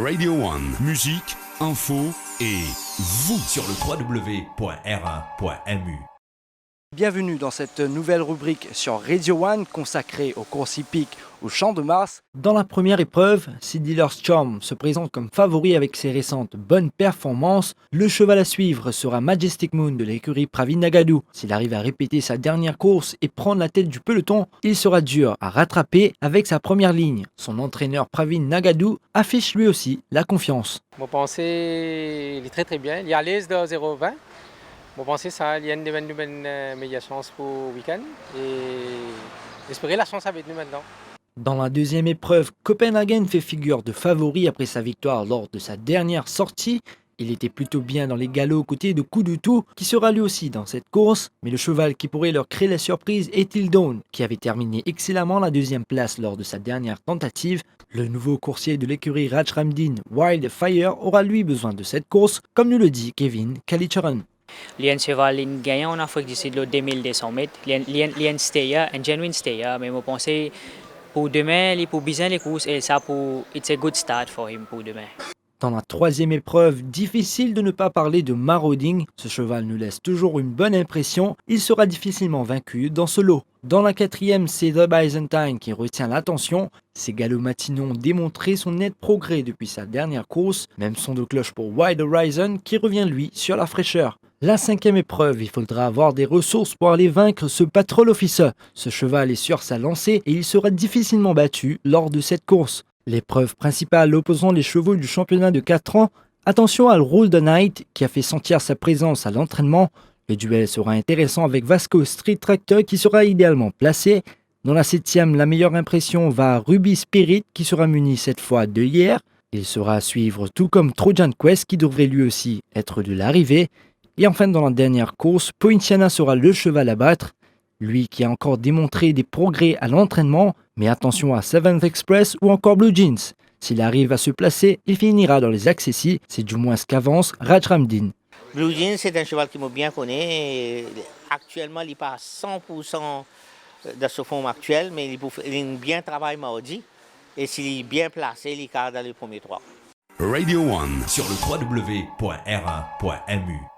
Radio One, musique, info et vous sur le www.r1.mu. Bienvenue dans cette nouvelle rubrique sur Radio One consacrée aux courses hippiques au Champ de Mars. Dans la première épreuve, si Dealer's Charm se présente comme favori avec ses récentes bonnes performances, le cheval à suivre sera Majestic Moon de l'écurie Pravin Nagadu. S'il arrive à répéter sa dernière course et prendre la tête du peloton, il sera dur à rattraper avec sa première ligne. Son entraîneur Pravin Nagadu affiche lui aussi la confiance. Mon pensée, il est très bien. Il est à l'aise de 0,20. Mon pensée, ça, il y a une meilleure chance pour le week-end. Et espérer la chance avec nous maintenant. Dans la deuxième épreuve, Copenhagen fait figure de favori après sa victoire lors de sa dernière sortie. Il était plutôt bien dans les galops aux côtés de Kudutu, qui sera lui aussi dans cette course. Mais le cheval qui pourrait leur créer la surprise est Tildone, qui avait terminé excellemment la deuxième place lors de sa dernière tentative. Le nouveau coursier de l'écurie Rajramdin, Wildfire, aura lui besoin de cette course, comme nous le dit Kevin Kalicharan. Il y a un cheval gagnant en Afrique du Sud, le 2200 mètres. Il y a un stayer, un genuine stayer. Mais je pense pour demain, pour bien les courses, et ça it's a good start for him pour demain. Dans la troisième épreuve, difficile de ne pas parler de Marauding. Ce cheval nous laisse toujours une bonne impression. Il sera difficilement vaincu dans ce lot. Dans la quatrième, c'est The Byzantine qui retient l'attention. Ses galops matinaux ont démontré son net progrès depuis sa dernière course. Même son de cloche pour Wide Horizon qui revient lui sur la fraîcheur. La cinquième épreuve, il faudra avoir des ressources pour aller vaincre ce Patrol Officer. Ce cheval est sur sa lancée et il sera difficilement battu lors de cette course. L'épreuve principale opposant les chevaux du championnat de 4 ans, attention à Rule the Night qui a fait sentir sa présence à l'entraînement. Le duel sera intéressant avec Vasco Street Tractor qui sera idéalement placé. Dans la septième, la meilleure impression va à Ruby Spirit qui sera muni cette fois de hier. Il sera à suivre tout comme Trojan Quest qui devrait lui aussi être de l'arrivée. Et enfin dans la dernière course, Poinciana sera le cheval à battre. Lui qui a encore démontré des progrès à l'entraînement, mais attention à Seventh Express ou encore Blue Jeans. S'il arrive à se placer, il finira dans les accessis, c'est du moins ce qu'avance Rajramdin. Blue Jeans, c'est un cheval qui m'a bien connaît. Actuellement, il n'est pas à 100% de sa forme actuelle, mais il bien travaille mardi. Et s'il est bien placé, il est dans les premiers 3. Radio One Sur le www.r1.mu.